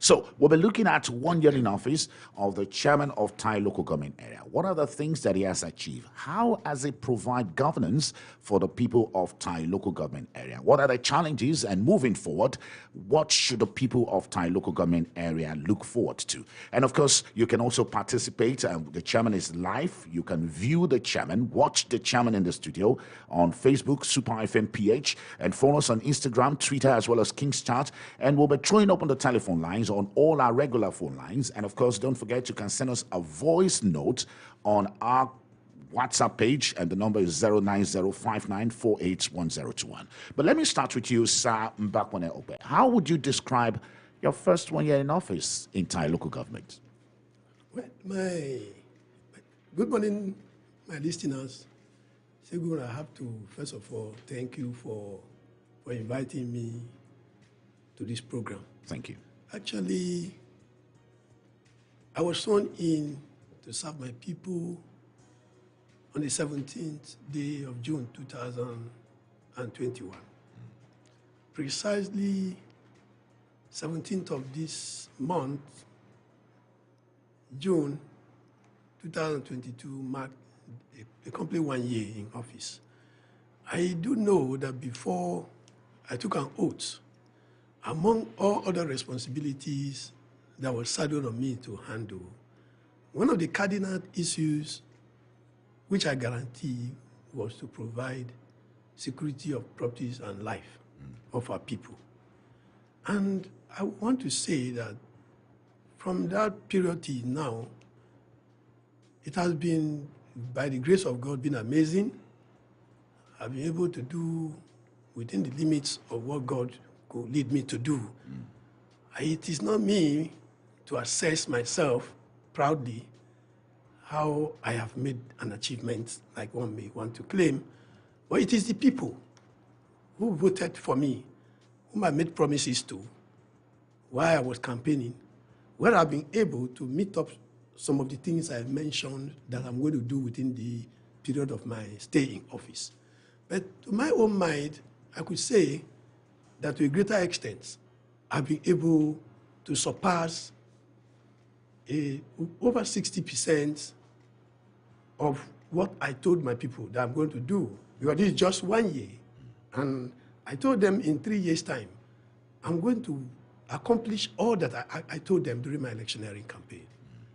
So we'll be looking at 1 year in office of the chairman of Tai local government area. What are the things that he has achieved? How has he provide governance for the people of Tai local government area? What are the challenges, and moving forward, what should the people of Tai local government area look forward to? And of course, you can also participate. The chairman is live. You can view the chairman, watch the chairman in the studio on Facebook, Super FM PH, and follow us on Instagram, Twitter, as well as King's Chat. And we'll be throwing up on the telephone lines, on all our regular phone lines. And of course, don't forget you can send us a voice note on our WhatsApp page, and the number is 09059481021. But let me start with you, Sir Mbakwane Ope. How would you describe your first 1 year in office in Thai local government? Well, good morning, my listeners. Segun, I have to first of all thank you for inviting me to this program. Thank you. Actually, I was sworn in to serve my people on the 17th day of June 2021. Precisely 17th of this month, June 2022, marked a complete 1 year in office. I do know that before I took an oath, among all other responsibilities that was saddled on me to handle, one of the cardinal issues which I guarantee was to provide security of properties and life of our people. And I want to say that from that period till now, it has been, by the grace of God, been amazing. I've been able to do within the limits of what God could lead me to do. It is not me to assess myself proudly how I have made an achievement like one may want to claim, but it is the people who voted for me, whom I made promises to while I was campaigning, where I've been able to meet up some of the things I mentioned that I'm going to do within the period of my stay in office. But to my own mind, I could say that to a greater extent, I've been able to surpass over 60% of what I told my people that I'm going to do, because this is just 1 year. And I told them in 3 years' time, I'm going to accomplish all that I told them during my electioneering campaign.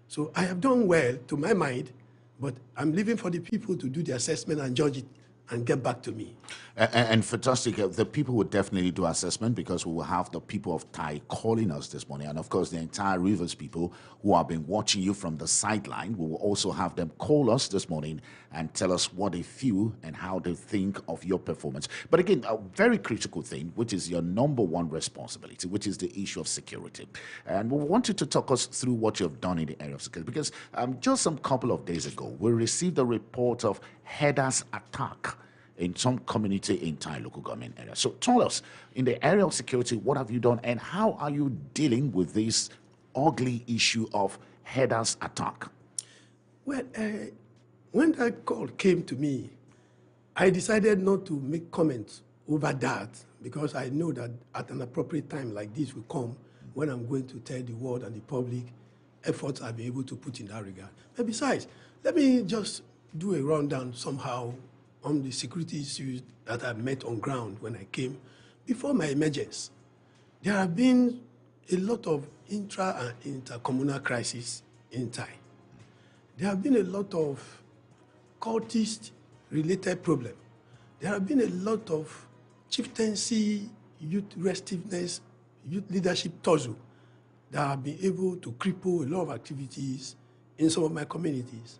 So I have done well to my mind, but I'm leaving for the people to do the assessment and judge it and get back to me. And fantastic. The people will definitely do assessment, because we will have the people of Thai calling us this morning. And of course, the entire Rivers people who have been watching you from the sideline, we will also have them call us this morning and tell us what they feel and how they think of your performance. But again, a very critical thing, which is your number one responsibility, which is the issue of security. And we want you to talk us through what you've done in the area of security, because just some couple of days ago, we received a report of headers attack in some community in Thai local government area. So tell us, in the area of security, what have you done, and how are you dealing with this ugly issue of headers attack? Well, when that call came to me, I decided not to make comments over that, because I know that at an appropriate time like this will come when I'm going to tell the world and the public efforts I've been able to put in that regard. But besides, let me just do a rundown somehow on the security issues that I met on ground when I came. Before my emergence, there have been a lot of intra and intercommunal crises in Thai. There have been a lot of cultist-related problems. There have been a lot of chieftaincy, youth restiveness, youth leadership tussle that have been able to cripple a lot of activities in some of my communities.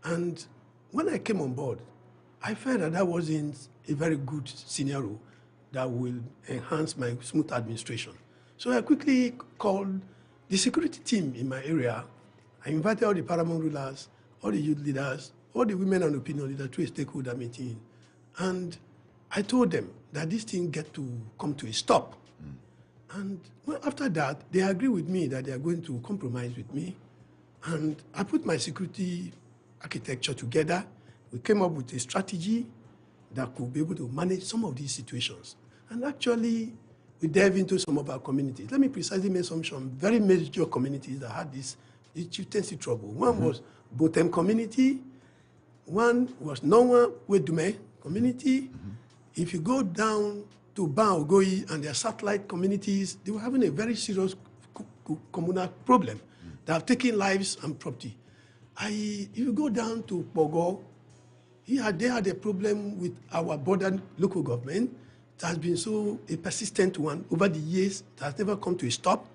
And when I came on board, I felt that that wasn't a very good scenario that will enhance my smooth administration. So I quickly called the security team in my area. I invited all the paramount rulers, all the youth leaders, all the women and opinion leaders to a stakeholder meeting. And I told them that this thing get to come to a stop. And well, after that, they agreed with me that they are going to compromise with me. And I put my security architecture together. We came up with a strategy that could be able to manage some of these situations. And actually, we delve into some of our communities. Let me precisely mention some very major communities that had this chieftaincy trouble. One was Botem community. One was Nonwa Wedume community. If you go down to Ban Ogoyi and their satellite communities, they were having a very serious communal problem that have taken lives and property. If you go down to Pogo, they had a problem with our border local government. It has been a persistent one over the years. It has never come to a stop.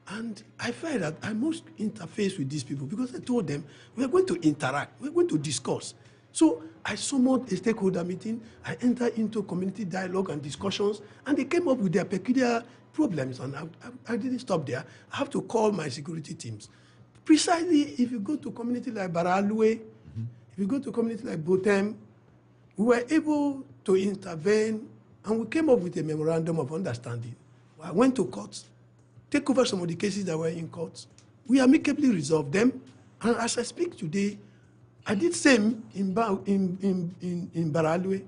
And I felt that I must interface with these people because I told them, we are going to interact, we're going to discuss. So I summoned a stakeholder meeting, I entered into community dialogue and discussions, and they came up with their peculiar problems, and I didn't stop there. I have to call my security teams. Precisely, if you go to community like Baralue, if you go to community like Botem, we were able to intervene, and we came up with a memorandum of understanding. I went to courts, take over some of the cases that were in courts. We amicably resolved them, and as I speak today, I did same in Baralue.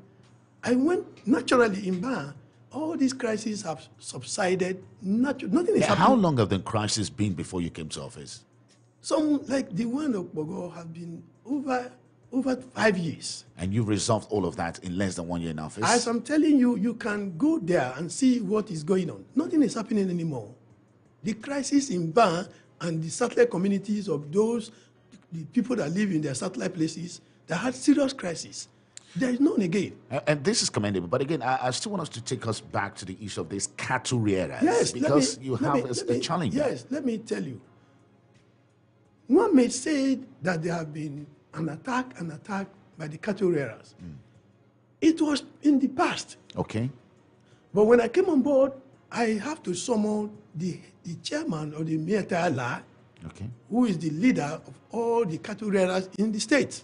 I went naturally in Ba. All these crises have subsided. Nothing is happening. How long have the crisis been before you came to office? Some, like the one of Bogo, have been over 5 years. And you resolved all of that in less than 1 year in office? As I'm telling you, you can go there and see what is going on. Nothing is happening anymore. The crisis in Ba and the satellite communities of the people that live in their satellite places, that had serious crisis. There is none again. And this is commendable. But again, I still want us to take us back to the issue of these cattle rearers. Yes, because you have a challenge. Yes, let me tell you. One may say that there have been an attack by the cattle rearers. It was in the past. Okay. But when I came on board, I have to summon the chairman of the Miatala, who is the leader of all the cattle rearers in the state.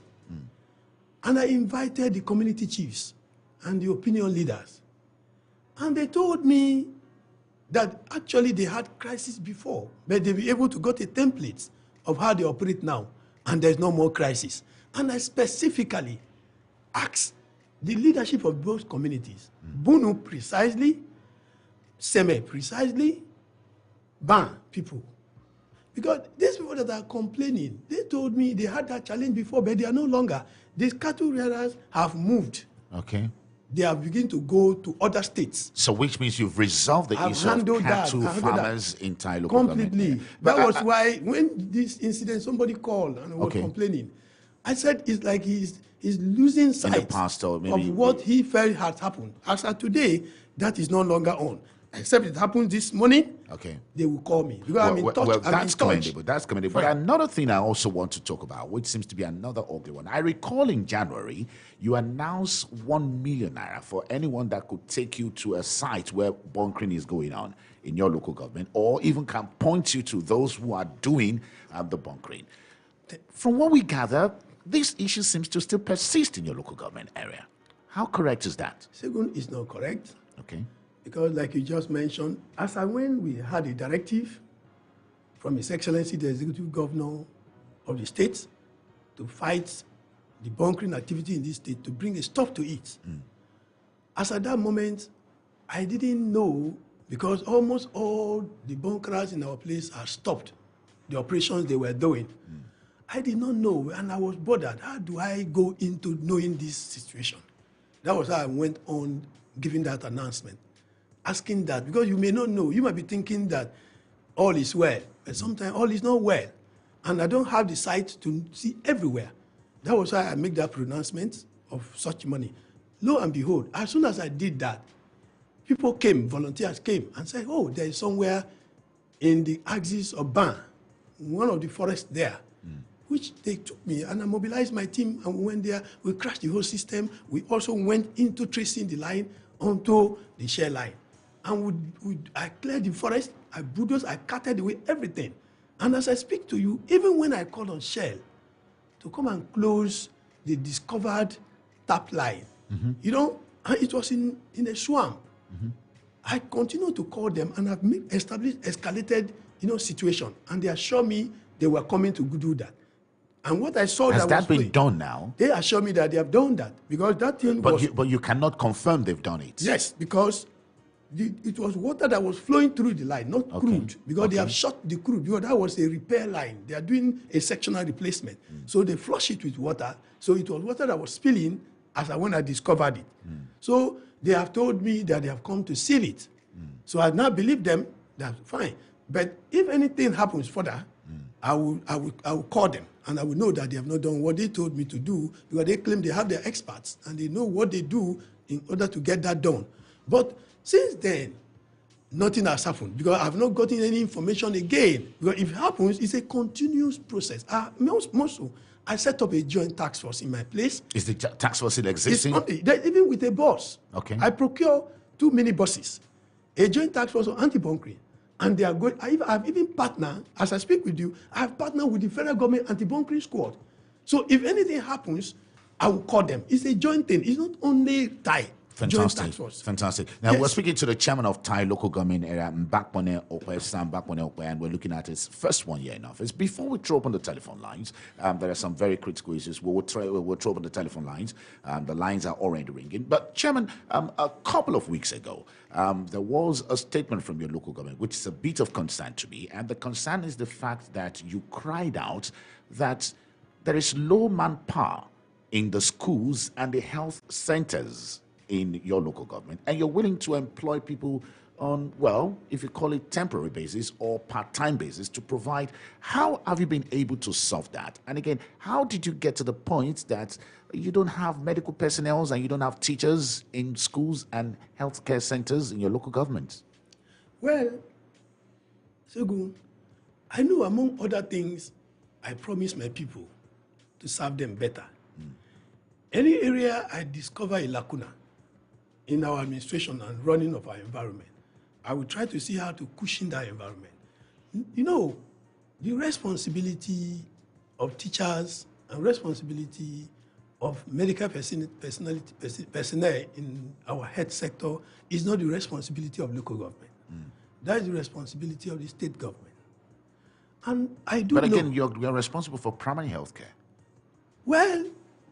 And I invited the community chiefs and the opinion leaders. And they told me that actually they had crisis before, but they were able to get a template of how they operate now, and there's no more crisis. And I specifically asked the leadership of both communities, Bunu precisely, Seme precisely, Ban people. Because these people that are complaining, they told me they had that challenge before, but they are no longer. These cattle rearers have moved. Okay. They have begun to go to other states. So which means you've resolved the issue of cattle farmers in Thai local completely. government. That was why when this incident, somebody called and was complaining. I said it's like he's losing sight of what he felt had happened. As of today, that is no longer on. Except it happened this morning, they will call me. Because I'm in touch. Well, that's commendable. That's commendable. But another thing I also want to talk about, which seems to be another ugly one. I recall in January, you announced 1 million naira for anyone that could take you to a site where bunkering is going on in your local government, or even can point you to those who are doing the bunkering. From what we gather, this issue seems to still persist in your local government area. How correct is that? Second is not correct. Okay. Because like you just mentioned, as and when we had a directive from His Excellency, the Executive Governor of the state, to fight the bunkering activity in this state, to bring a stop to it. As at that moment, I didn't know, because almost all the bunkerers in our place are stopped, the operations they were doing. I did not know, and I was bothered. How do I go into knowing this situation? That was how I went on giving that announcement. Asking that, because you may not know. You might be thinking that all is well, but sometimes all is not well. And I don't have the sight to see everywhere. That was why I made that pronouncement of such money. Lo and behold, as soon as I did that, people came, volunteers came, and said, oh, there is somewhere in the axis of Ban, one of the forests there, which they took me, and I mobilized my team, and we went there. We crashed the whole system. We also went into tracing the line onto the share line. And I cleared the forest, I bulldozed, I cutted away everything. And as I speak to you, even when I called on Shell to come and close the discovered tap line, you know, it was in a swamp. I continue to call them, and I've escalated, situation. And they assured me they were coming to do that. And what I saw has that been done now? They assured me that they have done that, because that thing but you cannot confirm they've done it. Yes, because it was water that was flowing through the line, not crude, because they have shot the crude, because that was a repair line. They are doing a sectional replacement. So they flush it with water. So it was water that was spilling when I discovered it. So they have told me that they have come to seal it. So I now believe them, that's fine. But if anything happens further, I will call them, and I will know that they have not done what they told me to do, because they claim they have their experts and they know what they do in order to get that done. But since then, nothing has happened, because I've not gotten any information again. Because if it happens, it's a continuous process. Most so, I set up a joint task force in my place. Is the task force still existing? Even with a bus. Okay. I procure 2 mini buses, a joint task force on anti-bunkering. And they are going, I've even partnered, as I speak with you, I have partnered with the federal government anti-bunkering squad. So if anything happens, I will call them. It's a joint thing. It's not only TIE. Fantastic. Fantastic. Now, we're speaking to the chairman of TIE local government area, Mbakpone Okwe, Sam Mbakpone Okwe, and we're looking at his first 1 year in office. Before we throw open the telephone lines, there are some very critical issues. We'll throw open the telephone lines. The lines are already ringing. But, Chairman, a couple of weeks ago, there was a statement from your local government, which is a bit of concern to me. And the concern is the fact that you cried out that there is low manpower in the schools and the health centers in your local government, and you're willing to employ people on, well, if you call it temporary basis or part-time basis to provide. How have you been able to solve that? And again, how did you get to the point that you don't have medical personnel and you don't have teachers in schools and healthcare centers in your local government? Well, Segun, I know among other things, I promise my people to serve them better. Any area I discover a lacuna in our administration and running of our environment, I will try to see how to cushion that environment. You know, the responsibility of teachers and responsibility of medical personnel in our health sector is not the responsibility of local government. That is the responsibility of the state government. And I do know... But again, you're responsible for primary health care. Well,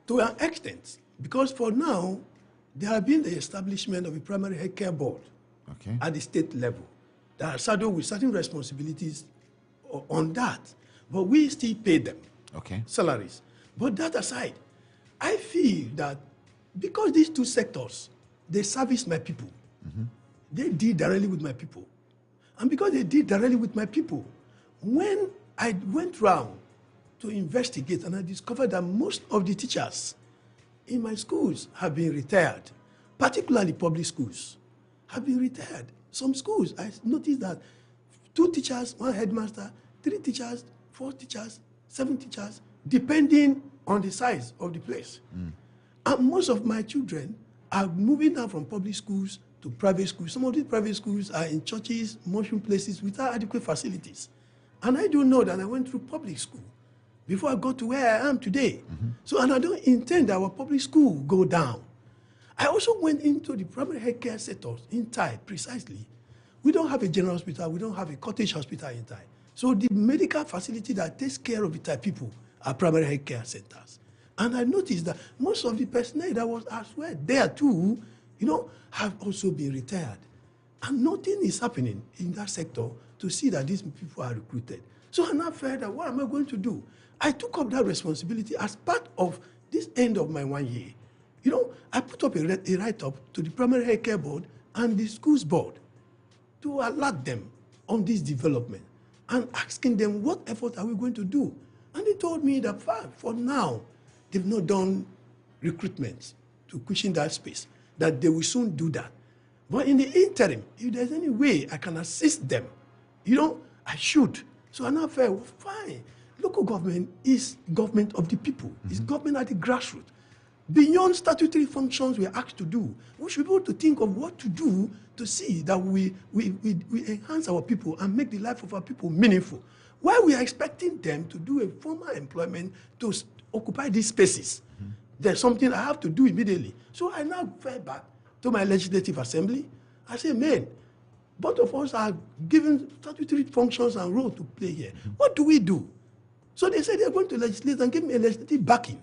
to an extent, because for now, there has been the establishment of a primary health care board at the state level that are saddled with certain responsibilities on that. But we still pay them salaries. But that aside, I feel that because these two sectors, they service my people, they deal directly with my people. And because they deal directly with my people, when I went round to investigate and I discovered that most of the teachers in my schools have been retired, particularly public schools, have been retired. Some schools, I noticed that 2 teachers, 1 headmaster, 3 teachers, 4 teachers, 7 teachers, depending on the size of the place. And most of my children are moving now from public schools to private schools. Some of these private schools are in churches, mushroom places without adequate facilities. And I do know that I went through public school before I got to where I am today. So, and I don't intend that our public school go down. I also went into the primary health care sectors in TIE precisely. We don't have a general hospital, we don't have a cottage hospital in TIE. So the medical facility that takes care of the TIE people are primary health care centers. And I noticed that most of the personnel that was as well there too, you know, have also been retired. And nothing is happening in that sector to see that these people are recruited. So I now felt that what am I going to do? I took up that responsibility as part of this end of my 1 year. You know, I put up a write-up to the primary health care board and the schools board to alert them on this development and asking them what effort are we going to do. And they told me that for now, they've not done recruitment to cushion that space, that they will soon do that. But in the interim, if there's any way I can assist them, you know, I should. So I now felt, fine. Local government is government of the people. It's government at the grassroots. Beyond statutory functions we're asked to do, we should be able to think of what to do to see that we enhance our people and make the life of our people meaningful. While we are expecting them to do a formal employment to occupy these spaces, there's something I have to do immediately. So I now fell back to my legislative assembly. I say, man, both of us are given statutory functions and role to play here. What do we do? So they said they're going to legislate and give me a legislative backing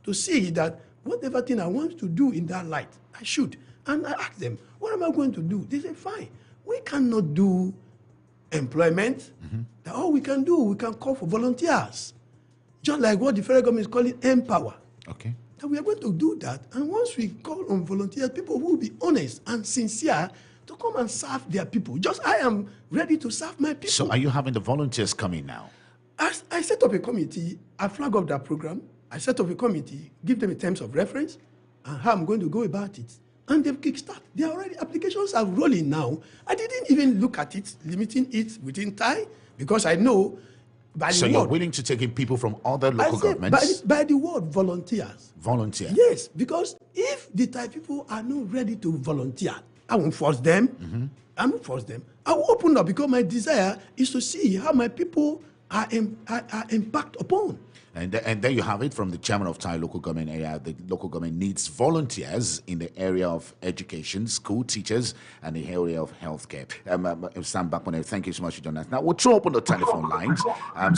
to see that whatever thing I want to do in that light, I should. And I asked them, what am I going to do? They said, fine, we cannot do employment. That all we can do, we can call for volunteers. Just like what the federal government is calling Empower. Okay. That we are going to do that. And once we call on volunteers, people will be honest and sincere to come and serve their people. Just I am ready to serve my people. So are you having the volunteers coming now? I set up a committee, I flag up that program, I set up a committee, give them a terms of reference, and how I'm going to go about it. And they've kickstart. They are already, applications are rolling now. I didn't even look at it, limiting it within Thai, because I know by So the you're word. willing to take in people from other local I say governments? by the word volunteers. Volunteer. Yes, because if the Thai people are not ready to volunteer, I won't force them. I won't force them. I will open up because my desire is to see how my people are impacted upon. And there you have it from the chairman of Thai local government area. The local government needs volunteers in the area of education, school teachers, and the area of healthcare. Sam Bakmone, thank you so much for joining us. Now, we'll throw open the telephone lines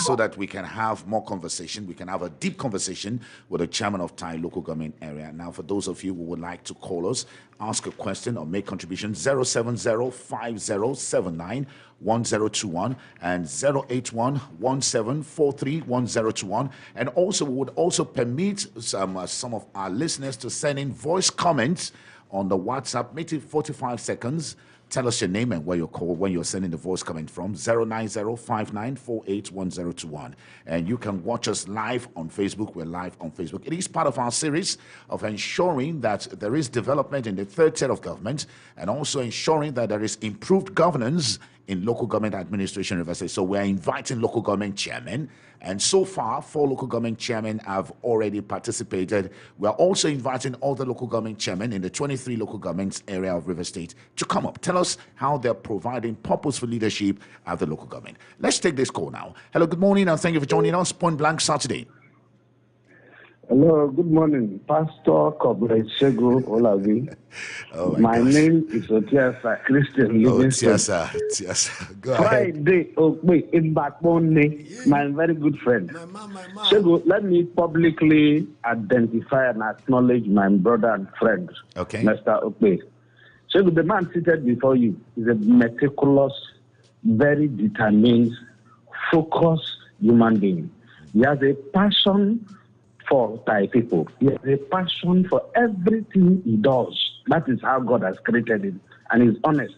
so that we can have more conversation. We can have a deep conversation with the chairman of Thai local government area. Now, for those of you who would like to call us, ask a question or make contributions, 070-5079-1021 and 081-1743-1021. And also, we would also permit some of our listeners to send in voice comments on the WhatsApp, make it 45 seconds. Tell us your name and where you're called when you're sending the voice comment from, 090-5948-1021. And you can watch us live on Facebook. We're live on Facebook. It is part of our series of ensuring that there is development in the third tier of government and also ensuring that there is improved governance in local government administration university. So we're inviting local government chairmen, and so far 4 local government chairmen have already participated. We're also inviting all the local government chairmen in the 23 local governments area of River State to come up, tell us how they're providing purposeful leadership at the local government. Let's take this call now. Hello, good morning, and thank you for joining us. Point Blank Saturday. Hello, good morning, Pastor Comrade Segun Olavi. My name is Otiasa Christian Livingston. Tiasa. Go ahead. Friday, in Bakbone, my very good friend. My man. Segun, let me publicly identify and acknowledge my brother and friend, Okay. Mr. Okwe. Segun, the man seated before you is a meticulous, very determined, focused human being. He has a passion for Thai people. He has a passion for everything he does. That is how God has created him, and he's honest.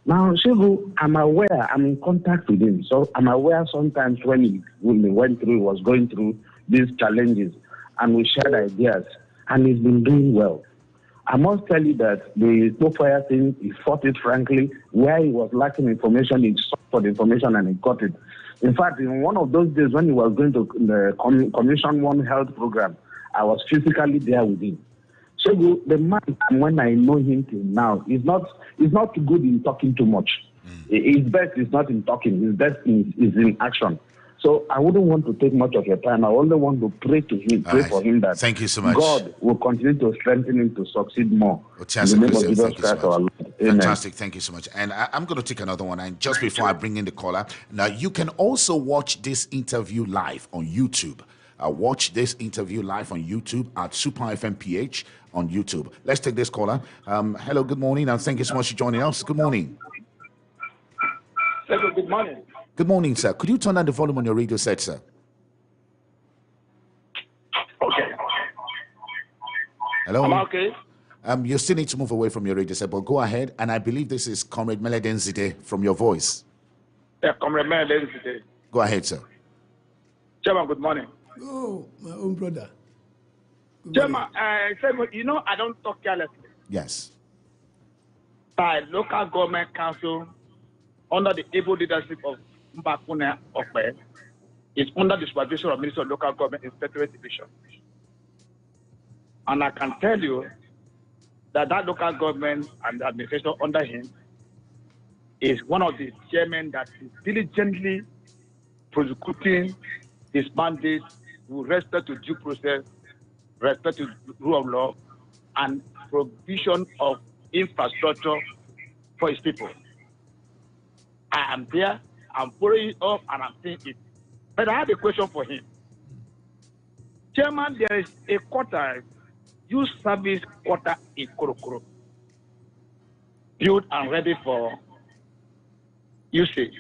Now, Segun, I'm aware, I'm in contact with him, so I'm aware sometimes when he was going through these challenges, and we shared ideas, and he's been doing well. I must tell you that the Snowfire thing, he fought it frankly. Where he was lacking information, he sought for the information and he got it. In fact, in one of those days when he was going to the Commission One Health program, I was physically there with him. So the man, when I know him till now, he's not good in talking too much. His best is not in talking. His best is in action. So I wouldn't want to take much of your time. I only want to pray to him, for him that Thank you so much. God will continue to strengthen him to succeed more. Otiasa In the name of Christian, Jesus thank you so Christ, much. our Lord. Amen. Fantastic, thank you so much. And I'm going to take another one. And just before I bring in the caller, now you can also watch this interview live on YouTube. Watch this interview live on YouTube at Super FM PH on YouTube. Let's take this caller. Hello, good morning, and thank you so much for joining us. Good morning. Good morning. Good morning, sir. Could you turn down the volume on your radio set, sir? Okay. Hello. Am I okay? You still need to move away from your radio set, but go ahead. And I believe this is Comrade Meleden Zide from your voice. Yeah, Comrade Meleden Zide. Go ahead, sir. Chairman, good morning. Oh, my own brother. Good Chairman, morning. you know I don't talk carelessly. Yes. By local government council, under the able leadership of Mbakune Okwe, is under the supervision of Minister of Local Government Inspectorate Division. And I can tell you that local government and the administration under him is one of the chairmen that is diligently prosecuting his mandate with respect to due process, respect to rule of law, and provision of infrastructure for his people. I am there, I'm following it up, and I'm seeing it. But I have a question for him. Chairman, there is a quarter, youth service quarter in Korokoro. built and ready for usage.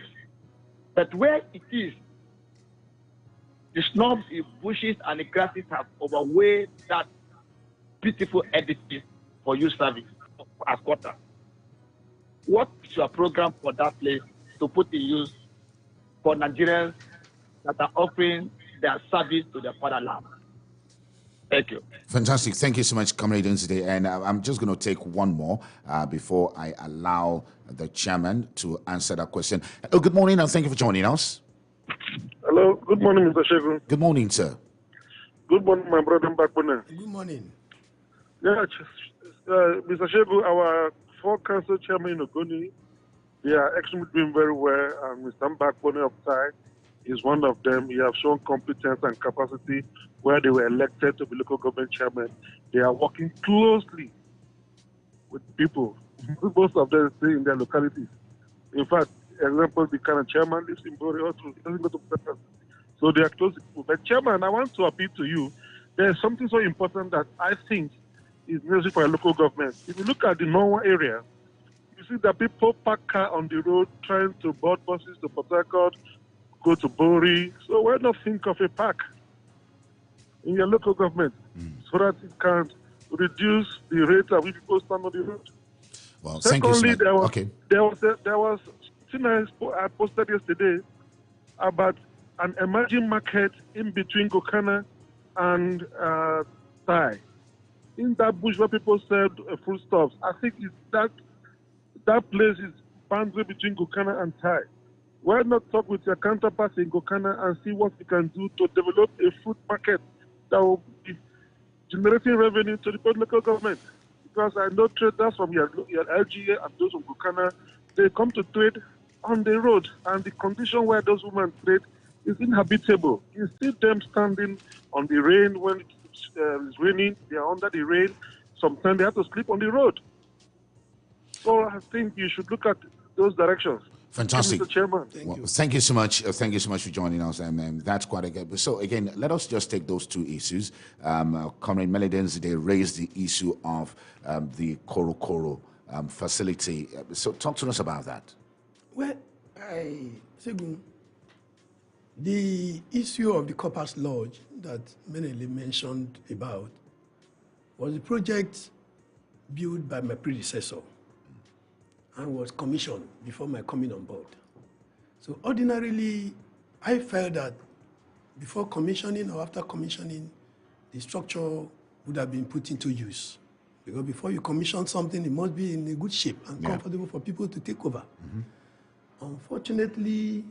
But where it is, the snobs, the bushes, and the grasses have overweighed that beautiful edifice for use service as quarter. What is your program for that place to put in use for Nigerians that are offering their service to their fatherland? Thank you. Fantastic. Thank you so much, Comrade Nzide. And I'm just going to take one more before I allow the chairman to answer that question. Oh, good morning, and thank you for joining us. Hello. Good morning, Mr. Shegun. Good morning, sir. Good morning, my brother Mbakbone. Good morning. Yeah, Mr. Shegun, our four council chairman in Ogoni, they are actually doing very well, and Mr. Mbakbone of Tai is one of them. He have shown competence and capacity where they were elected to be local government chairman. They are working closely with people. Most of them stay in their localities. In fact, example, the current chairman lives in Bori also. He doesn't go to Pepper. So they are close to people. But chairman, I want to appeal to you. There is something so important that I think is necessary for a local government. If you look at the Norwa area, you see that people park car on the road trying to board buses to Port Harcourt, go to Bori. So why not think of a park in your local government so that it can reduce the rate at which people stand on the road? Well, Secondly, thank you so much. there was thing I posted yesterday about an emerging market in between Gokana and Thai. In that bush where people sell foodstuffs, I think that place is boundary between Gokana and Thai. Why not talk with your counterparts in Gokana and see what we can do to develop a food market that will be generating revenue to the local government? Because I know traders from your LGA and those from Gokana, they come to trade on the road, and the condition where those women trade is inhabitable. You see them standing on the rain when it's raining, they are under the rain. Sometimes they have to sleep on the road. So I think you should look at those directions. Fantastic. Mr. Chairman. Thank you so much. Thank you so much for joining us. And that's quite a good. So again, let us just take those two issues. Comrade Melodens, they raised the issue of the Korokoro facility. So talk to us about that. Well, Segun, the issue of the Corpus Lodge that Menele mentioned about was a project built by my predecessor and was commissioned before my coming on board. So ordinarily, I felt that before commissioning or after commissioning, the structure would have been put into use. Because before you commission something, it must be in a good shape and comfortable for people to take over. Unfortunately,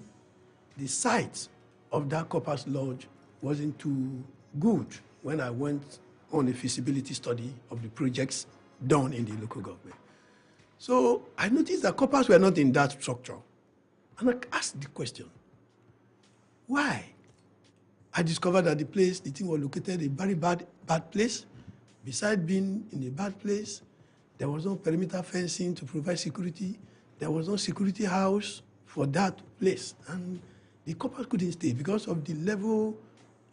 the site of that Corpus Lodge wasn't too good when I went on a feasibility study of the projects done in the local government. So I noticed that corpus were not in that structure. And I asked the question, why? I discovered that the thing was located in a very bad place. Besides being in a bad place, there was no perimeter fencing to provide security. There was no security house for that place. And the corpus couldn't stay because of the level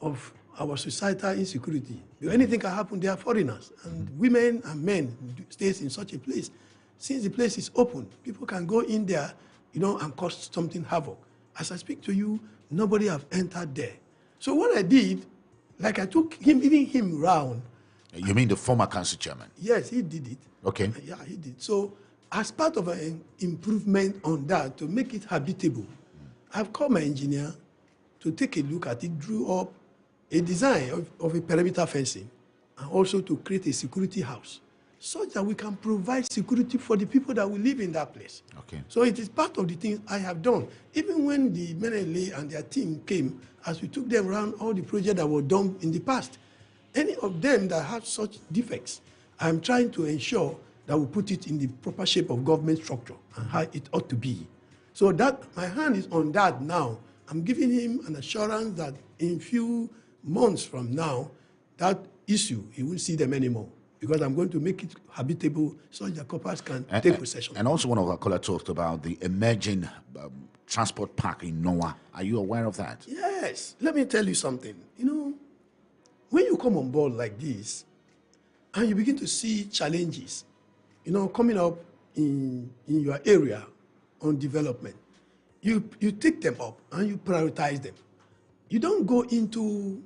of our societal insecurity. If anything can happen, they are foreigners. And women and men stays in such a place. Since the place is open, people can go in there, and cause something havoc. As I speak to you, nobody have entered there. So what I did, like I took him round. You mean the former council chairman? Yes, he did it. Okay. Yeah, he did. So as part of an improvement on that, to make it habitable, I've called my engineer to take a look at it, drew up a design of a perimeter fencing, and also to create a security house, such that we can provide security for the people that will live in that place. Okay. So it is part of the things I have done. Even when the Menele and their team came, as we took them around all the projects that were done in the past, any of them that have such defects, I'm trying to ensure that we put it in the proper shape of government structure and how it ought to be. So that my hand is on that now. I'm giving him an assurance that in few months from now, that issue, he won't see them anymore, because I'm going to make it habitable so that corpus can take possession. And also one of our callers talked about the emerging transport park in Noah. Are you aware of that? Yes. Let me tell you something. When you come on board like this, and you begin to see challenges, coming up in your area on development, you take them up and you prioritize them. You don't go into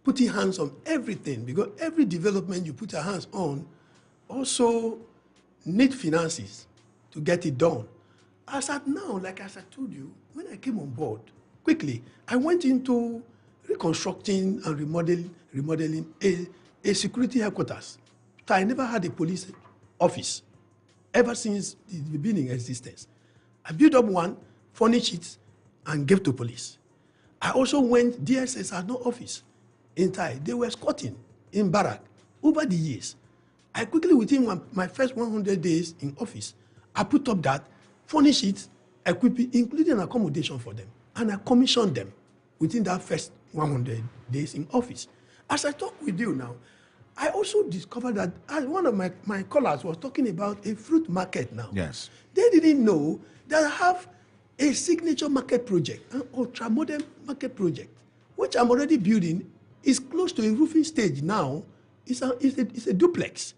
putting hands on everything, because every development you put your hands on also need finances to get it done. As at now, like as I told you, when I came on board, quickly, I went into reconstructing and remodeling a security headquarters. So I never had a police office ever since the beginning of existence. I built up one, furnished it, and gave to police. I also went, DSS had no office in Thai. They were squatting in barrack over the years. I quickly, within my first 100 days in office, I put up that, furnished it, equip it, including accommodation for them. And I commissioned them within that first 100 days in office. As I talk with you now, I also discovered that one of my callers was talking about a fruit market now. Yes. They didn't know that I have a signature market project, an ultra-modern market project, which I'm already building. Is close to a roofing stage now. It's a duplex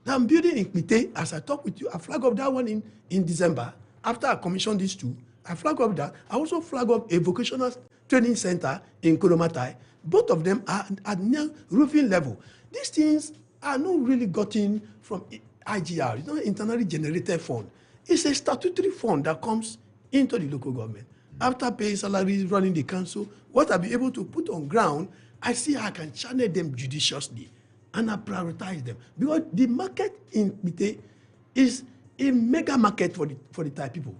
that I'm building in Kmite. As I talk with you, I flag up that one in December. After I commissioned these two, I flag up that. I also flag up a vocational training center in Kolomatai. Both of them are at near roofing level. These things are not really gotten from IGR. It's not an internally generated fund. It's a statutory fund that comes into the local government. After paying salaries, running the council, what I'll be able to put on ground, I see how I can channel them judiciously and I prioritize them. Because the market in Mite is a mega market for the Thai people.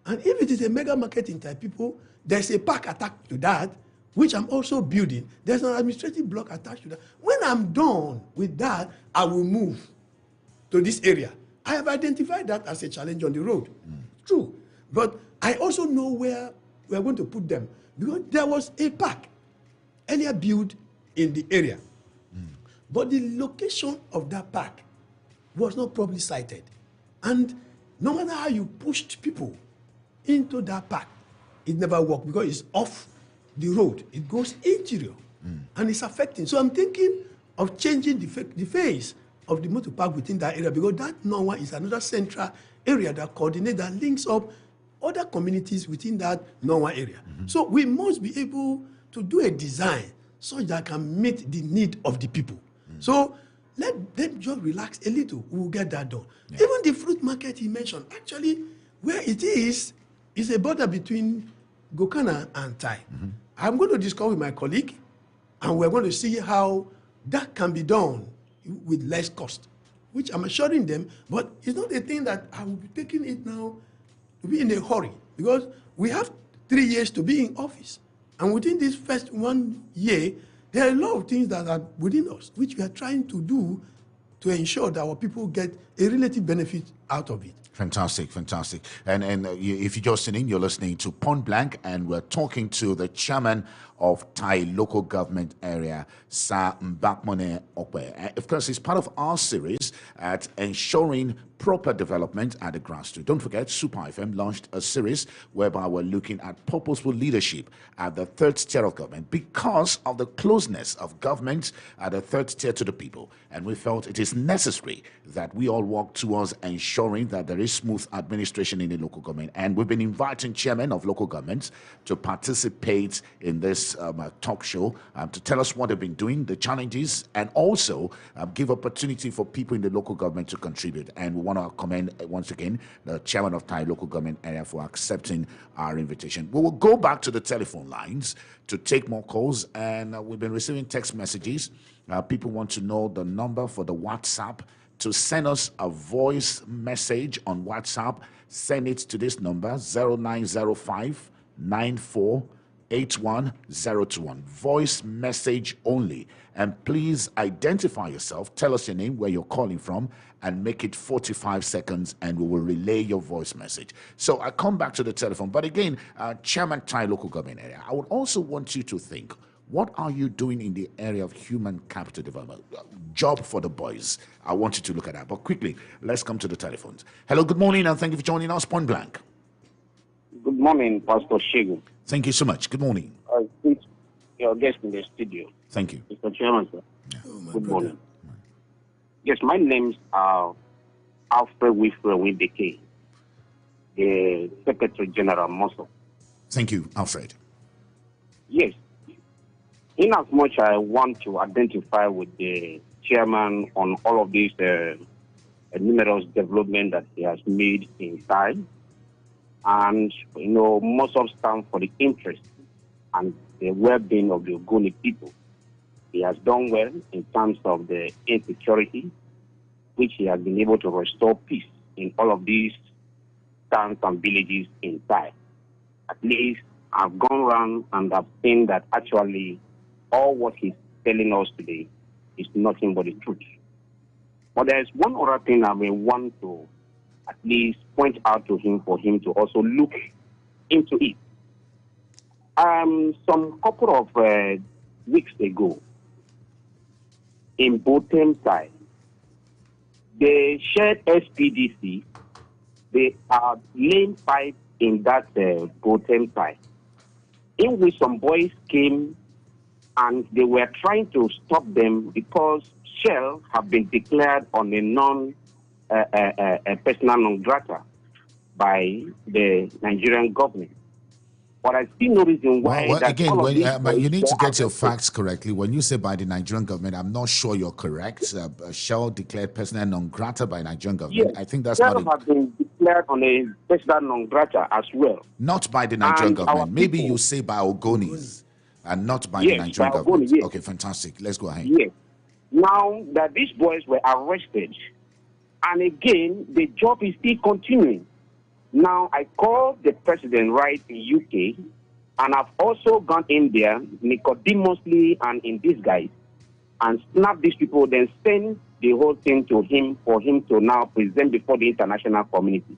And if it is a mega market in Thai people, there's a park attached to that, which I'm also building. There's an administrative block attached to that. When I'm done with that, I will move to this area. I have identified that as a challenge on the road. True. But I also know where we're going to put them. Because there was a park earlier built in the area. But the location of that park was not properly sited. And no matter how you pushed people into that park, it never worked because it's off the road. It goes interior and it's affecting. So I'm thinking of changing the phase of the motor park within that area, because that now is another central area that coordinates, that links up other communities within that Norwa area. So we must be able to do a design such that can meet the need of the people. So let them just relax a little. We'll get that done. Even the fruit market he mentioned, actually, where it is a border between Gokana and Thai. I'm going to discuss with my colleague, and we're going to see how that can be done with less cost, which I'm assuring them, but it's not a thing that I will be taking it now to be in a hurry, because we have 3 years to be in office. And within this first 1 year, there are a lot of things that are within us, which we are trying to do to ensure that our people get a relative benefit out of it. Fantastic, fantastic. And if you're just tuning in, you're listening to Point Blank, and we're talking to the chairman of Thai local government area, Sir Mbakmone Okwe. Of course, it's part of our series at ensuring proper development at the grassroots. Don't forget, Super FM launched a series whereby we're looking at purposeful leadership at the third tier of government because of the closeness of government at the third tier to the people. And we felt it is necessary that we all work towards ensuring that there is smooth administration in the local government. And we've been inviting chairmen of local governments to participate in this talk show to tell us what they've been doing, the challenges, and also give opportunity for people in the local government to contribute. And we want to commend once again the chairman of Thai local government area for accepting our invitation. We will go back to the telephone lines to take more calls, and we've been receiving text messages. People want to know the number for the WhatsApp to send us a voice message on WhatsApp. Send it to this number 0905 94 81021. Voice message only. And please identify yourself, tell us your name, where you're calling from, and make it 45 seconds, and we will relay your voice message. So I come back to the telephone. But again, Chairman Thai local government area, I would also want you to think, what are you doing in the area of human capital development? Job for the boys. I want you to look at that. But quickly, let's come to the telephones. Hello, good morning, and thank you for joining us, Point Blank. Good morning, Pastor Shegun. Thank you so much. Good morning. It's your guest in the studio. Thank you. Mr. Chairman, sir. Oh, Good brother. morning. Yes, my names are Alfred Wilfred Wibeke, the Secretary General Mossop. Thank you, Alfred. Yes. In as much I want to identify with the chairman on all of these numerous development that he has made inside, and Mossop stands for the interest and the well-being of the Ogoni people. He has done well in terms of the insecurity, which he has been able to restore peace in all of these towns and villages inside. At least I've gone around and I've seen that actually all what he's telling us today is nothing but the truth. But there's one other thing I may want to at least point out to him for him to also look into it. Some couple of weeks ago, in Botem side, the shared SPDC, they are laying pipe in that Botem side, in which some boys came and they were trying to stop them because Shell have been declared on a persona non grata by the Nigerian government. But I see no reason why. Well, again, you need to get your facts correctly. When you say by the Nigerian government, I'm not sure you're correct. Shell declared persona non grata by Nigerian government. Yes, I think that's Shell not. Have been declared on a persona non grata as well. Not by the Nigerian government. Maybe you say by Ogonis, and not by the Nigerian government. Yes. Okay, fantastic. Let's go ahead. Yes. Now that these boys were arrested, and again the job is still continuing. Now, I called the president right in UK, and I've also gone in there, Nicodemously and in disguise, and snapped these people, then send the whole thing to him for him to now present before the international community.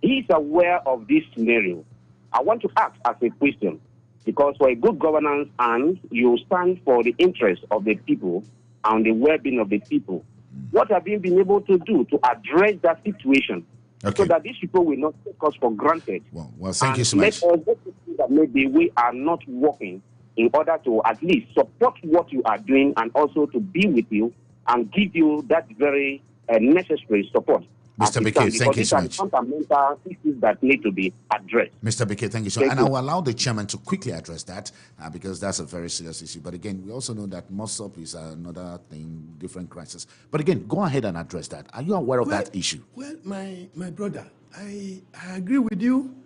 He is aware of this scenario. I want to ask as a question, because for a good governance and you stand for the interest of the people and the well-being of the people, what have you been able to do to address that situation? Okay. So that these people will not take us for granted. Well, thank you so much. Let us see that maybe we are not working in order to at least support what you are doing and also to be with you and give you that very necessary support. Mr. Beke, thank you so much. These are fundamental issues that need to be addressed. Mr. Beke, thank you so much. And I will allow the chairman to quickly address that because that's a very serious issue. But again, we also know that Mossop is another thing, different crisis. But again, go ahead and address that. Are you aware of that issue? Well, my brother, I agree with you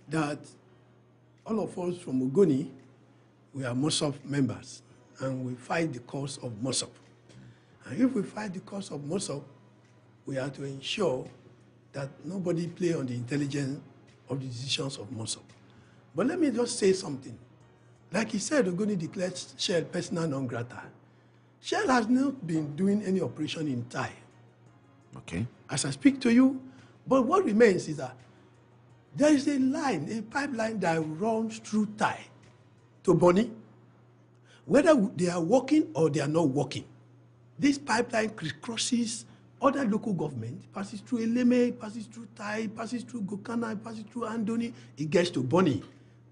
that all of us from Ogoni, we are Mossop members, and we fight the cause of Mossop. And if we fight the cause of Mossop, we have to ensure that nobody play on the intelligence of the decisions of Mossop. But let me just say something. Like he said, Ogoni declared Shell persona non grata. Shell has not been doing any operation in Thai. Okay. As I speak to you, but what remains is that there is a line, a pipeline that runs through Thai to Bonny. Whether they are working or they are not working, this pipeline crisscrosses other local government, passes through Eleme, passes through Thai, passes through Gokana, passes through Andoni, it gets to Bonny,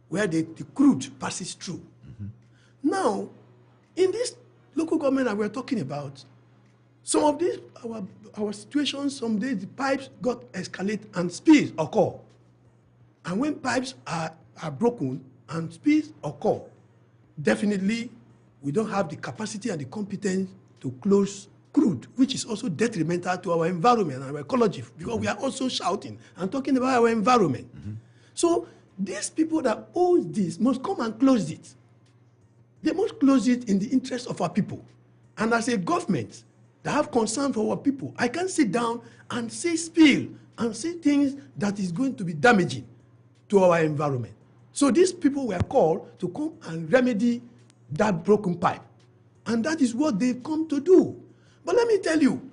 where the crude passes through. Mm-hmm. Now, in this local government that we're talking about, some of these, our situations, some days the pipes got escalate and spills occur. And when pipes are broken and spills occur, definitely we don't have the capacity and the competence to close crude, which is also detrimental to our environment and our ecology, because we are also shouting and talking about our environment. Mm-hmm. So these people that own this must come and close it. They must close it in the interest of our people. And as a government that have concern for our people, I can't sit down and see spill and see things that is going to be damaging to our environment. So these people were called to come and remedy that broken pipe. And that is what they've come to do. But let me tell you,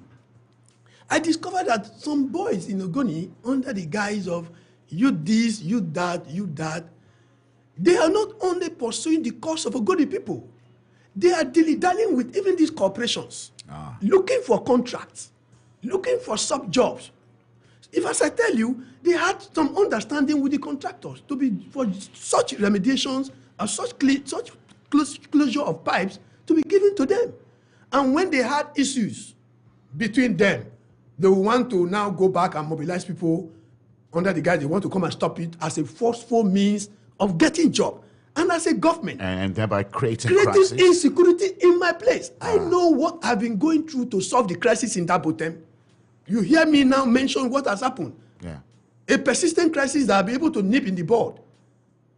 I discovered that some boys in Ogoni, under the guise of you this, you that, they are not only pursuing the cause of Ogoni people, they are dilly-dallying with even these corporations, looking for contracts, looking for sub-jobs. If, as I tell you, they had some understanding with the contractors to be for such remediations or such closure of pipes to be given to them. And when they had issues between them, they will want to now go back and mobilize people under the guise they want to come and stop it as a forceful means of getting job. And as a government. And thereby creating crisis. Insecurity in my place. I know what I've been going through to solve the crisis in that bottom. You hear me now mention what has happened. Yeah. A persistent crisis that I'll be able to nip in the bud.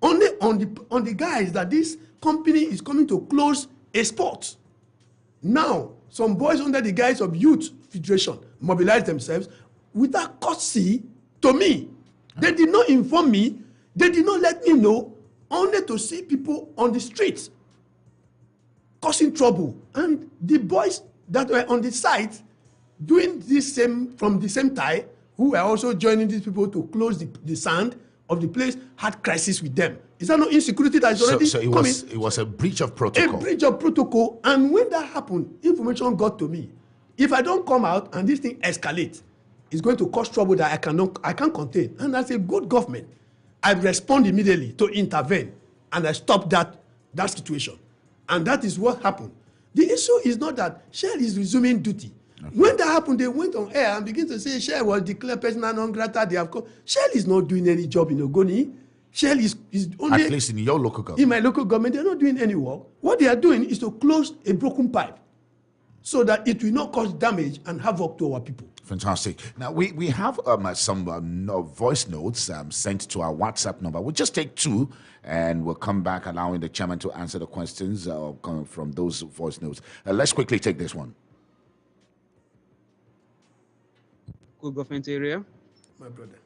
Only on the guise that this company is coming to close a spot. Now, some boys under the guise of Youth Federation mobilize themselves without courtesy to me. They did not inform me. They did not let me know, only to see people on the streets causing trouble. And the boys that were on the site doing this same, from the same tie, who were also joining these people to close the sand of the place, had crisis with them. Is that not insecurity that is already coming? So it was a breach of protocol. A breach of protocol. And when that happened, information got to me. If I don't come out and this thing escalates, it's going to cause trouble that I can't contain. And as a good government, I respond immediately to intervene, and I stop that situation. And that is what happened. The issue is not that Shell is resuming duty. Okay. When that happened, they went on air and began to say Shell was declared persona non grata. They have Shell is not doing any job in Ogoni. Shell is only... At least in your local government. In my local government, they're not doing any work. What they are doing is to close a broken pipe so that it will not cause damage and havoc to our people. Fantastic. Now, we have some voice notes sent to our WhatsApp number. We'll just take two, and we'll come back, allowing the chairman to answer the questions coming from those voice notes. Let's quickly take this one. Good government area. My brother.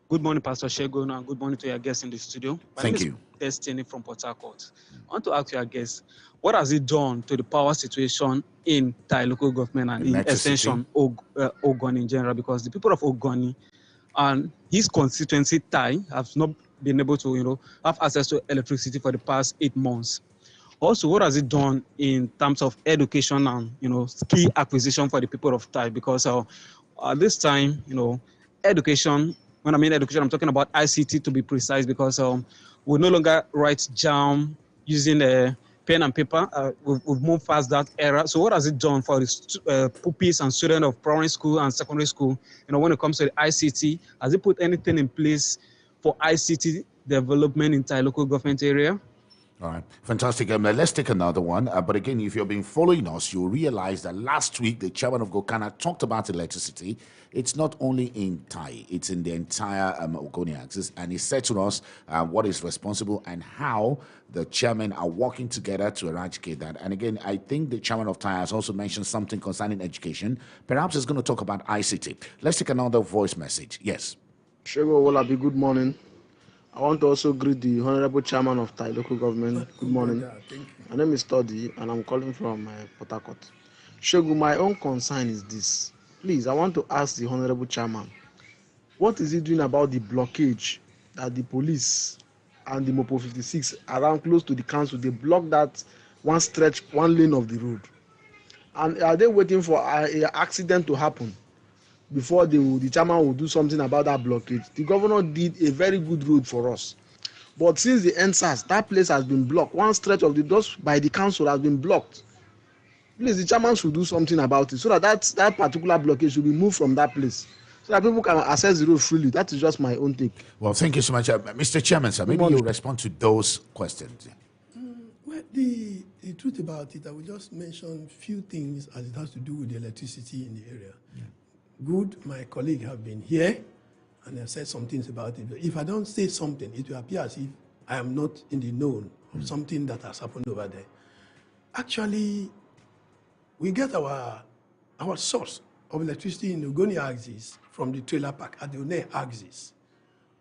Good morning, Pastor Shegun, and good morning to your guests in the studio. Thank you. Destiny from Port Harcourt. I want to ask your guests, what has it done to the power situation in Thai local government and in extension Ogoni in general? Because the people of Ogoni and his constituency Thai have not been able to, have access to electricity for the past 8 months. Also, what has it done in terms of education and skill acquisition for the people of Thai? Because at this time, education. When I mean education, I'm talking about ICT to be precise, because we no longer write JAM using pen and paper. We've moved past that era. So what has it done for the pupils and students of primary school and secondary school, when it comes to the ICT? Has it put anything in place for ICT development in Thai local government area? All right, fantastic. Let's take another one. But again, if you've been following us, you'll realize that last week the chairman of Gokana talked about electricity. It's not only in Thai, it's in the entire Ogoni axis. And he said to us what is responsible and how the chairmen are working together to eradicate that. And again, I think the chairman of Thai has also mentioned something concerning education. Perhaps he's going to talk about ICT. Let's take another voice message. Yes. Shego Wolabi, good morning. I want to also greet the Honorable Chairman of Thai Local Government. Good morning. My name is Toddy, and I'm calling from Port Harcourt. Shegu, my own concern is this. Please, I want to ask the Honorable Chairman, what is he doing about the blockage that the police and the Mopo 56 around close to the council, they block that one lane of the road? And are they waiting for an accident to happen before the chairman will do something about that blockage? The governor did a very good road for us. But since the NSAS, that place has been blocked. One stretch of the doors by the council has been blocked. Please, the chairman should do something about it so that that particular blockage should be moved from that place, so that people can access the road freely. That is just my own take. Well, thank you so much. Mr. Chairman, sir, maybe you'll respond to those questions. Well, the truth about it, I will just mention a few things as it has to do with the electricity in the area. Yeah. Good, my colleague have been here and have said some things about it. But if I don't say something, it will appear as if I am not in the known of something that has happened over there. Actually, we get our source of electricity in the Ogoni axis from the trailer park at the One axis.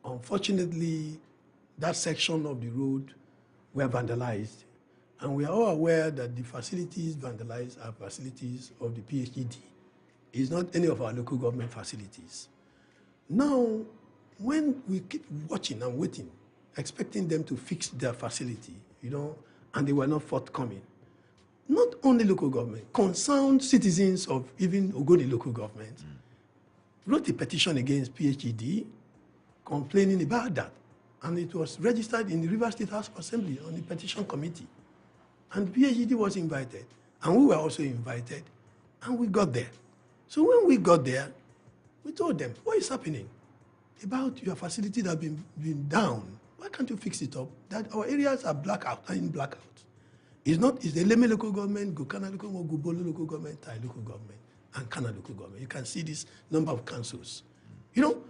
Unfortunately, that section of the road were vandalized. And we are all aware that the facilities vandalized are facilities of the PHED. It's not any of our local government facilities. Now, when we keep watching and waiting, expecting them to fix their facility, and they were not forthcoming, not only local government, concerned citizens of even Ogoni local government wrote a petition against PHED complaining about that. And it was registered in the River State House of Assembly on the petition committee. And PHED was invited, and we were also invited, and we got there. So when we got there, we told them, what is happening about your facility that have been down? Why can't you fix it up? That our areas are in blackout. It's the Leme local government, Gokana local government, Gubolo local government, Tai local government, and Kana local government. You can see this number of councils. You know,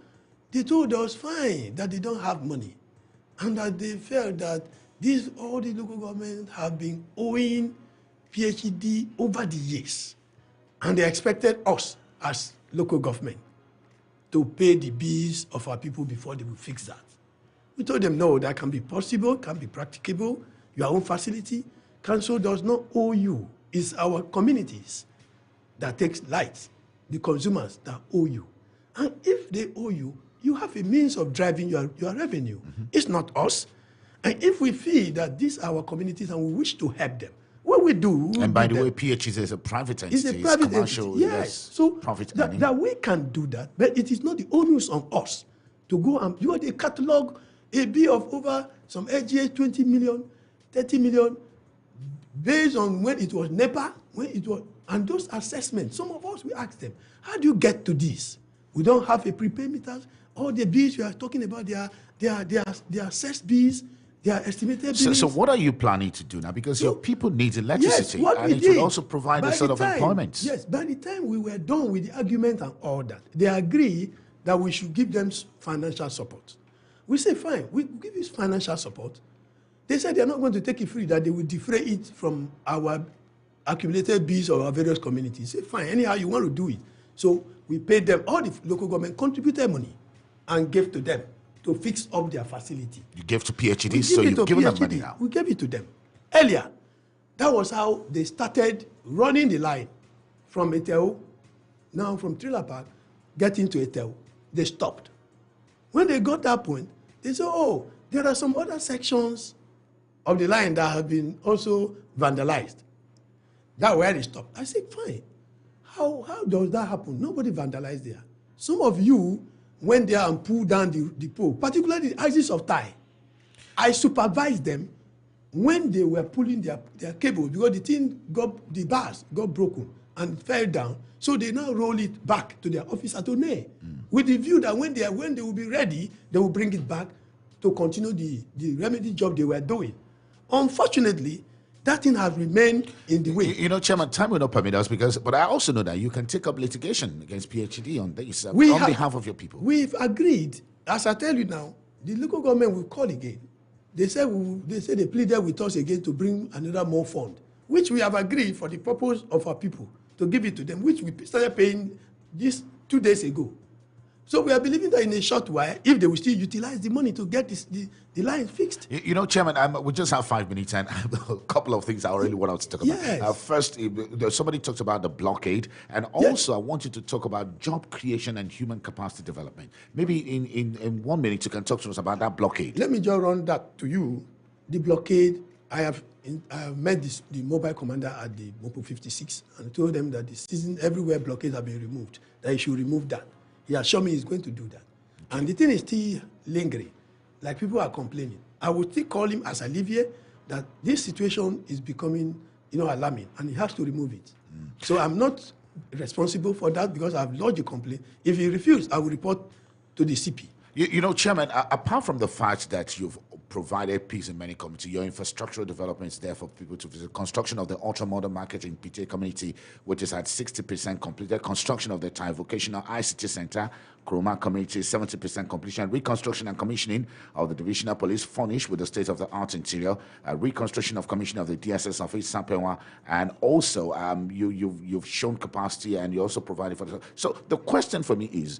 they told us, fine, that they don't have money, and that they felt that all the local governments have been owing PhD over the years, and they expected us as local government to pay the bills of our people before they will fix that. We told them, no, that can be possible, can be practicable. Your own facility, council does not owe you. It's our communities that takes light, the consumers that owe you. And if they owe you, you have a means of driving your revenue. Mm-hmm. It's not us. And if we feel that these are our communities and we wish to help them, what we do... And by the way, PHC is a private entity. It's a private commercial, entity, yes. So profit that we can do that, but it is not the onus on us to go and... You want a catalog, a bill of over some AGA 20 million, 30 million, based on when it was NEPA, and those assessments, some of us, we ask them, how do you get to this? We don't have a prepaid meters. All the bills you are talking about, they are assessed bills, they are estimated bills. So what are you planning to do now? Because your people need electricity, yes, and it will also provide a sort of employment. Yes, by the time we were done with the argument and all that, they agree that we should give them financial support. We say, fine, we give you financial support. They said they're not going to take it free, that they will defray it from our accumulated bills of our various communities. Say, fine, anyhow you want to do it. So we paid them, all the local government contributed money and gave to them to fix up their facility. You gave to PhD, so you've given them money now. We gave it to them. Earlier, that was how they started running the line from Eteo, now from Trailer Park, getting to Eteo. They stopped. When they got that point, they said, oh, there are some other sections of the line that have been also vandalized. That's where they stopped. I said, fine. How does that happen? Nobody vandalized there. Some of you went there and pulled down the pole, particularly the axis of tie. I supervised them when they were pulling their cable because the bars got broken and fell down. So they now roll it back to their office at One, with the view that when they will be ready, they will bring it back to continue the remedy job they were doing. Unfortunately, that thing has remained in the way. You know, Chairman, time will not permit us but I also know that you can take up litigation against PhD on this on behalf of your people. We've agreed, as I tell you now, the local government will call again. They say they pleaded with us again to bring another more fund, which we have agreed for the purpose of our people to give it to them, which we started paying this 2 days ago. So we are believing that in a short while, if they will still utilize the money to get the line fixed. You know, Chairman, we just have 5 minutes and I have a couple of things I really want to talk about. Yes. First, somebody talked about the blockade, and also I want you to talk about job creation and human capacity development. Maybe in 1 minute you can talk to us about that blockade. Let me just run that to you. The blockade, I have met the mobile commander at the Mopo 56 and told them that the season everywhere blockades have been removed, that he should remove that. He assured me he's going to do that. And the thing is still lingering. Like people are complaining. I will still call him as I leave here that this situation is becoming, alarming, and he has to remove it. So I'm not responsible for that because I've lodged a complaint. If he refuses, I will report to the CP. You know, Chairman, apart from the fact that you've provided peace in many communities, your infrastructural development is there for people to visit. Construction of the ultra-modern market in PTA community, which is at 60% completed. Construction of the Thai Vocational ICT Center, Kuruma community, 70% completion. Reconstruction and commissioning of the Divisional Police furnished with the state-of-the-art interior. Reconstruction of commissioning of the DSS office, Sampewa, and also you've shown capacity and you also provided for the... So the question for me is,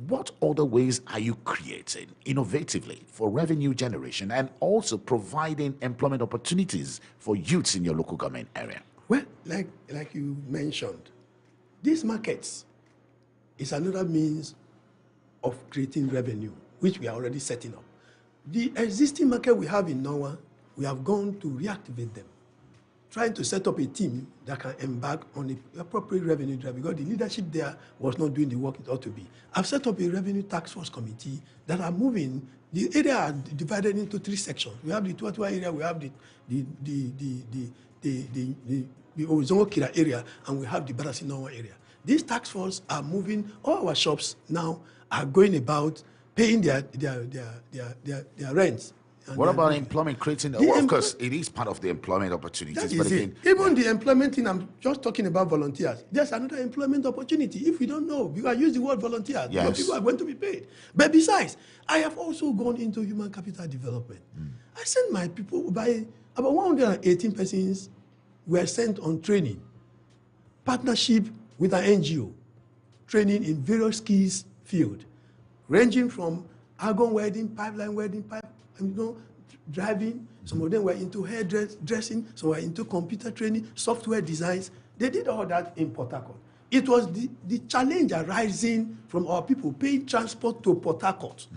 what other ways are you creating innovatively for revenue generation and also providing employment opportunities for youths in your local government area? Well, like you mentioned, these markets is another means of creating revenue, which we are already setting up. The existing market we have in Norwa, we have gone to reactivate them, trying to set up a team that can embark on the appropriate revenue drive because the leadership there was not doing the work it ought to be. I've set up a revenue task force committee that are moving. The area are divided into 3 sections. We have the Tuatua area, we have the Ozongo Kira area, and we have the Barasinawa area. These task force are moving. All our shops now are going about paying their rents. What about employment creating? Well, of course, it is part of the employment opportunities. That but is again, it. Even the employment thing, I'm just talking about volunteers. There's another employment opportunity. If you don't know, you can use the word volunteers. Yes. People are going to be paid. But besides, I have also gone into human capital development. I sent my people by about 118 persons were sent on training, partnership with an NGO, training in various skills field, ranging from argon welding, pipeline welding, driving. Some of them were into hairdressing, some were into computer training, software designs. They did all that in Port Harcourt. It was the challenge arising from our people paying transport to Port Harcourt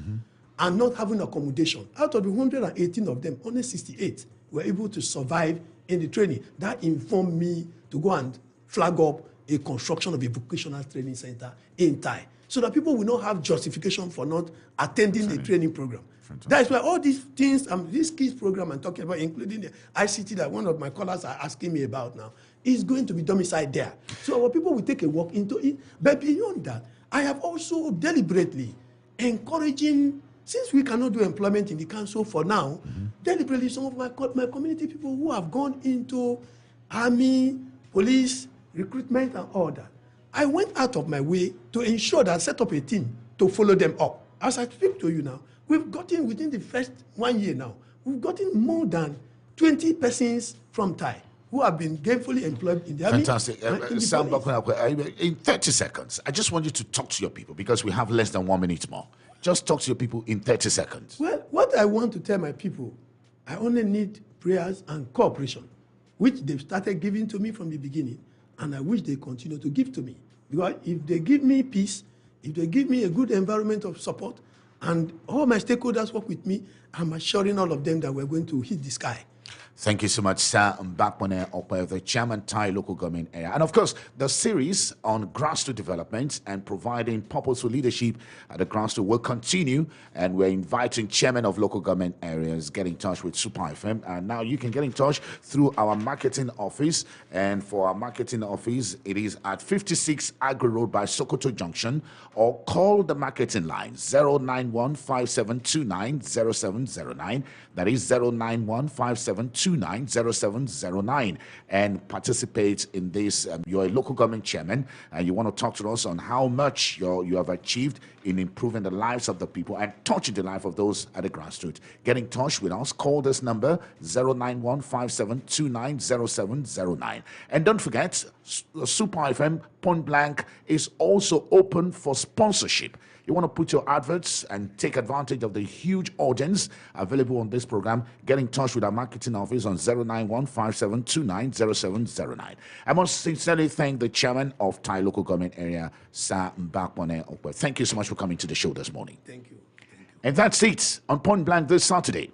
and not having accommodation. Out of the 118 of them, only 68 were able to survive in the training. That informed me to go and flag up a construction of a vocational training center in Tai, so that people will not have justification for not attending the training program. That's why all these things, this skills program I'm talking about, including the ICT that one of my callers are asking me about now, is going to be domiciled there. So our people will take a walk into it. But beyond that, I have also deliberately encouraging, since we cannot do employment in the council for now, deliberately some of my community people who have gone into army, police, recruitment and all that, I went out of my way to ensure that I set up a team to follow them up. As I speak to you now, we've gotten, within the first 1 year now, we've gotten more than 20 persons from Tai who have been gainfully employed in the army. Fantastic. Sam Bakuna, in 30 seconds, I just want you to talk to your people because we have less than 1 minute more. Just talk to your people in 30 seconds. Well, what I want to tell my people, I only need prayers and cooperation, which they've started giving to me from the beginning, and I wish they continue to give to me. Because if they give me peace, if they give me a good environment of support, and all my stakeholders work with me, I'm assuring all of them that we're going to hit the sky. Thank you so much, Sir Mbakwane Okwe, the Chairman, Tai Local Government Area. And of course, the series on grassroots development and providing purposeful leadership at the grassroots will continue. And we're inviting chairman of local government areas get in touch with Super FM. And now you can get in touch through our marketing office. And for our marketing office, it is at 56 Agri Road by Sokoto Junction, or call the marketing line 09157290709. That is 09157290709, and participate in this. You're a local government chairman and you want to talk to us on how much you have achieved in improving the lives of the people and touching the life of those at the grassroots. Get in touch with us. Call this number 09157290709. And don't forget, Super FM Point Blank is also open for sponsorship. You want to put your adverts and take advantage of the huge audience available on this program, get in touch with our marketing office on 09157290709. I must sincerely thank the chairman of Tai Local Government Area, Sir Mbakwane Okwe. Thank you so much for coming to the show this morning. Thank you. And that's it on Point Blank this Saturday.